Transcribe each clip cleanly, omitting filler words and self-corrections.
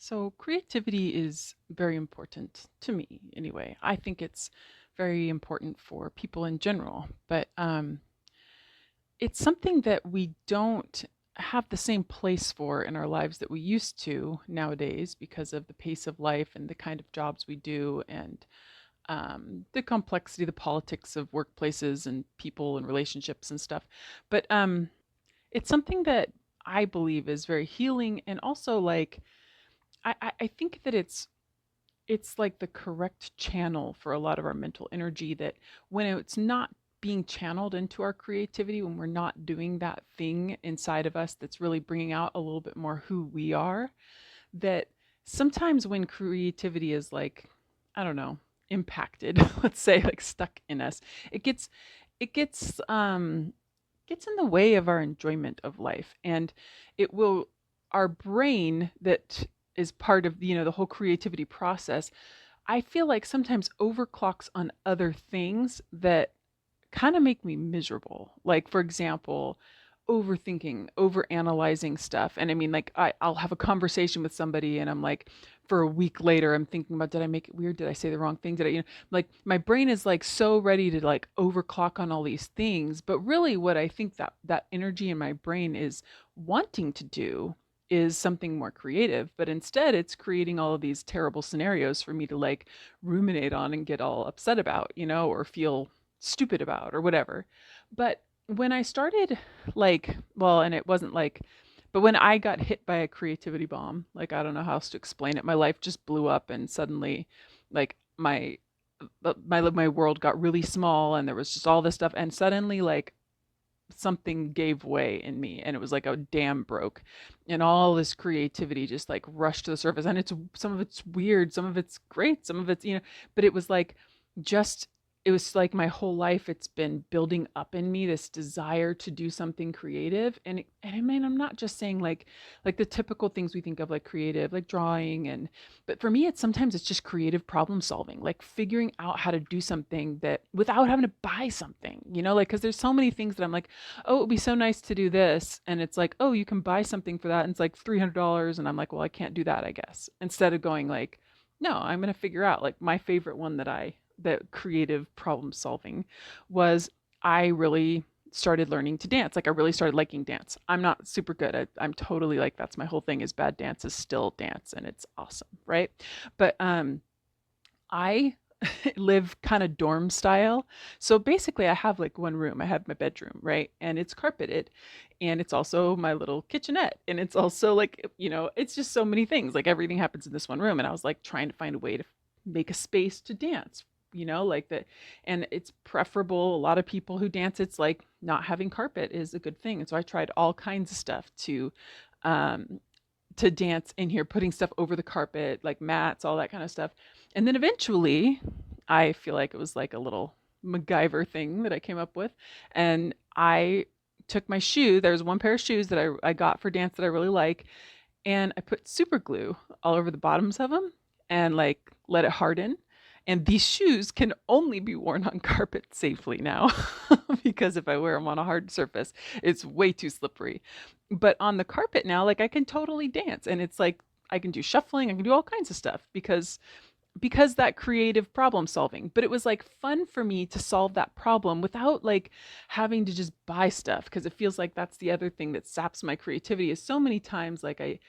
So, creativity is very important to me anyway. I think it's very important for people in general, but it's something that we don't have the same place for in our lives that we used to nowadays because of the pace of life and the kind of jobs we do and the complexity, the politics of workplaces and people and relationships and stuff. But it's something that I believe is very healing and also like I think that it's like the correct channel for a lot of our mental energy that when it's not being channeled into our creativity, when we're not doing that thing inside of us that's really bringing out a little bit more who we are, that sometimes when creativity is like, I don't know, impacted, let's say like stuck in us, it gets it gets gets in the way of our enjoyment of life and it will our brain that is part of the whole creativity process. I feel like sometimes overclocks on other things that kind of make me miserable. Like, for example, overthinking, overanalyzing stuff. And I mean, like, I'll have a conversation with somebody and I'm like, for a week later, I'm thinking about, did I make it weird? Did I say the wrong thing? Did like, my brain is like so ready to like overclock on all these things. But really, what I think that energy in my brain is wanting to do is something more creative, but instead it's creating all of these terrible scenarios for me to like ruminate on and get all upset about, or feel stupid about or whatever. But when I started well, and it wasn't like, but when I got hit by a creativity bomb, like I don't know how else to explain it, my life just blew up and suddenly like my world got really small and there was just all this stuff and suddenly like something gave way in me and it was like a dam broke and all this creativity just like rushed to the surface and it's some of it's weird, some of it's great, some of it's but it was like just it was like my whole life it's been building up in me this desire to do something creative and I mean I'm not just saying like the typical things we think of like creative like drawing and but for me it's sometimes it's just creative problem solving like figuring out how to do something that without having to buy something like because there's so many things that I'm like, oh, it would be so nice to do this. And it's like, oh, you can buy something for that. And it's like $300. And I'm like, well, I can't do that, I guess. Instead of going like, no, I'm going to figure out like my favorite one that creative problem solving was I really started learning to dance. Like I really started liking dance. I'm not super good at, I'm totally like, that's my whole thing is bad dance is still dance and it's awesome. Right. But, I live kind of dorm style. So basically, I have like one room. I have my bedroom, right? And it's carpeted. And it's also my little kitchenette. And it's also like, it's just so many things. Like everything happens in this one room. And I was like trying to find a way to make a space to dance, like that. And it's preferable. A lot of people who dance, it's like not having carpet is a good thing. And so I tried all kinds of stuff um, to dance in here, putting stuff over the carpet, like mats, all that kind of stuff. And then eventually, I feel like it was like a little MacGyver thing that I came up with. And I took my shoe. There's one pair of shoes that I got for dance that I really like. And I put super glue all over the bottoms of them and like let it harden. And these shoes can only be worn on carpet safely now because if I wear them on a hard surface, it's way too slippery. But on the carpet now, like I can totally dance and it's like I can do shuffling, I can do all kinds of stuff because that creative problem solving. But it was like fun for me to solve that problem without like having to just buy stuff because it feels like that's the other thing that saps my creativity is so many times like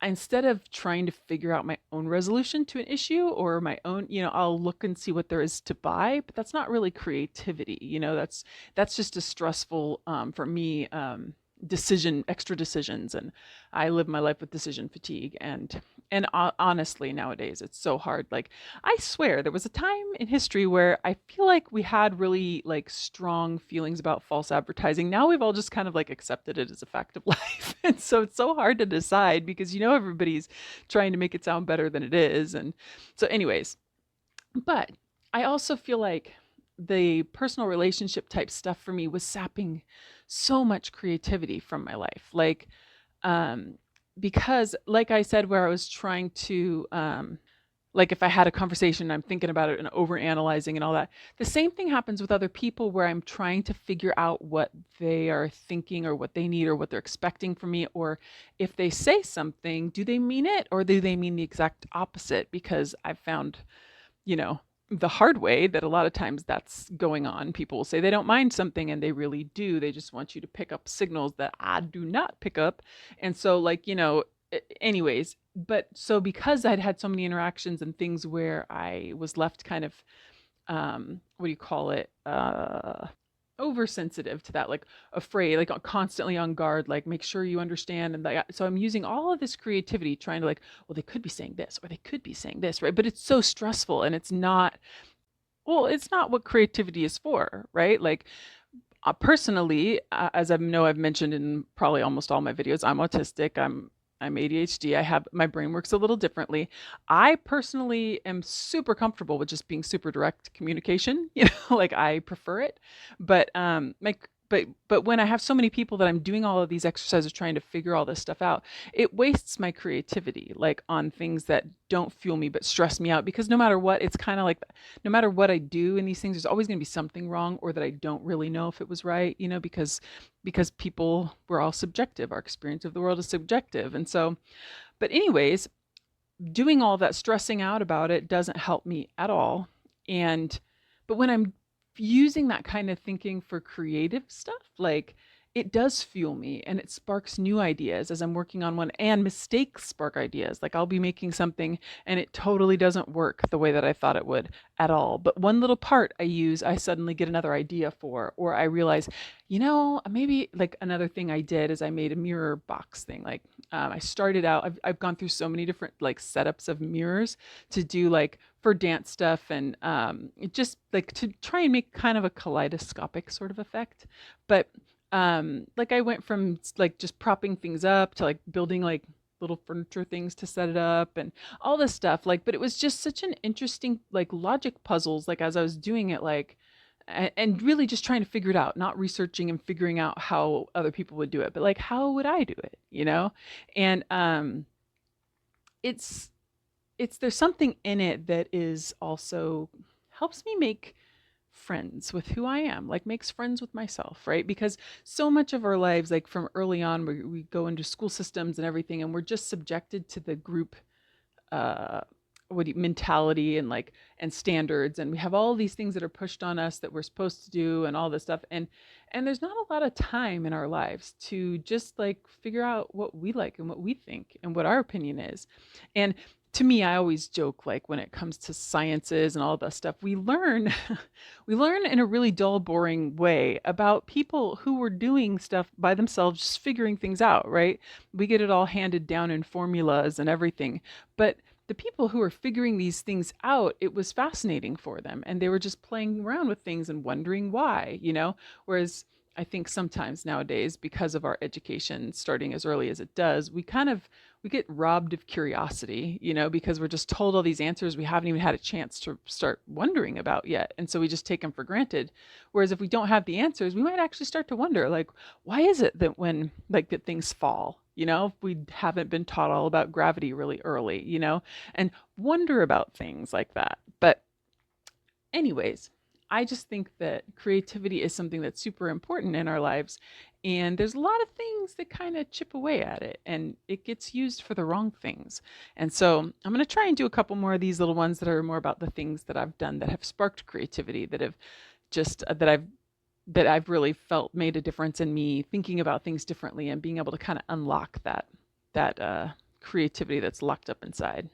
instead of trying to figure out my own resolution to an issue or my own, I'll look and see what there is to buy, but that's not really creativity. That's just a stressful for me extra decisions, and I live my life with decision fatigue and honestly nowadays it's so hard. Like I swear there was a time in history where I feel like we had really like strong feelings about false advertising. Now we've all just kind of like accepted it as a fact of life. And so it's so hard to decide because everybody's trying to make it sound better than it is. And so anyways, but I also feel like the personal relationship type stuff for me was sapping so much creativity from my life. Um because like I said where I was trying to Like if I had a conversation, I'm thinking about it and over analyzing and all that. The same thing happens with other people where I'm trying to figure out what they are thinking or what they need or what they're expecting from me. Or if they say something, do they mean it or do they mean the exact opposite? Because I've found, you know, the hard way that a lot of times that's going on. People will say they don't mind something and they really do. They just want you to pick up signals that I do not pick up. And so, like, anyways, but so because I'd had so many interactions and things where I was left kind of, what do you call it? Oversensitive to that, like afraid, like constantly on guard, like make sure you understand. And like, so I'm using all of this creativity trying to like, well, they could be saying this or they could be saying this, right? But it's so stressful and it's not what creativity is for, right? Like personally, as I know I've mentioned in probably almost all my videos, I'm autistic. I'm ADHD. I have my brain works a little differently. I personally am super comfortable with just being super direct communication. Like I prefer it. But but when I have so many people that I'm doing all of these exercises trying to figure all this stuff out, it wastes my creativity like on things that don't fuel me but stress me out because no matter what, it's kind of like no matter what I do in these things, there's always going to be something wrong or that I don't really know if it was right, because people, we're all subjective. Our experience of the world is subjective. And so, but anyways, doing all that stressing out about it doesn't help me at all. And but when I'm using that kind of thinking for creative stuff, like it does fuel me and it sparks new ideas as I'm working on one, and mistakes spark ideas. Like I'll be making something and it totally doesn't work the way that I thought it would at all. But one little part I use, I suddenly get another idea for, or I realize, maybe like another thing I did is I made a mirror box thing. Like I started out, I've gone through so many different like setups of mirrors to do like for dance stuff and just like to try and make kind of a kaleidoscopic sort of effect. But like I went from like just propping things up to like building like little furniture things to set it up and all this stuff. Like, but it was just such an interesting like logic puzzles like as I was doing it, like and really just trying to figure it out, not researching and figuring out how other people would do it, but like how would I do it? And it's there's something in it that is also helps me make friends with who I am, like makes friends with myself, right? Because so much of our lives, like from early on, we go into school systems and everything, and we're just subjected to the group uh mentality and like and standards, and we have all these things that are pushed on us that we're supposed to do and all this stuff, and there's not a lot of time in our lives to just like figure out what we like and what we think and what our opinion is. And to me, I always joke like when it comes to sciences and all that stuff, we learn we learn in a really dull, boring way about people who were doing stuff by themselves, just figuring things out, right? We get it all handed down in formulas and everything. But the people who were figuring these things out, it was fascinating for them. And they were just playing around with things and wondering why. Whereas I think sometimes nowadays, because of our education starting as early as it does, we get robbed of curiosity, because we're just told all these answers we haven't even had a chance to start wondering about yet. And so we just take them for granted. Whereas if we don't have the answers, we might actually start to wonder, like, why is it that when like that things fall? If we haven't been taught all about gravity really early, and wonder about things like that. But anyways, I just think that creativity is something that's super important in our lives. And there's a lot of things that kind of chip away at it, and it gets used for the wrong things. And so I'm going to try and do a couple more of these little ones that are more about the things that I've done that have sparked creativity, that have just, that I've really felt made a difference in me thinking about things differently and being able to kind of unlock that creativity that's locked up inside.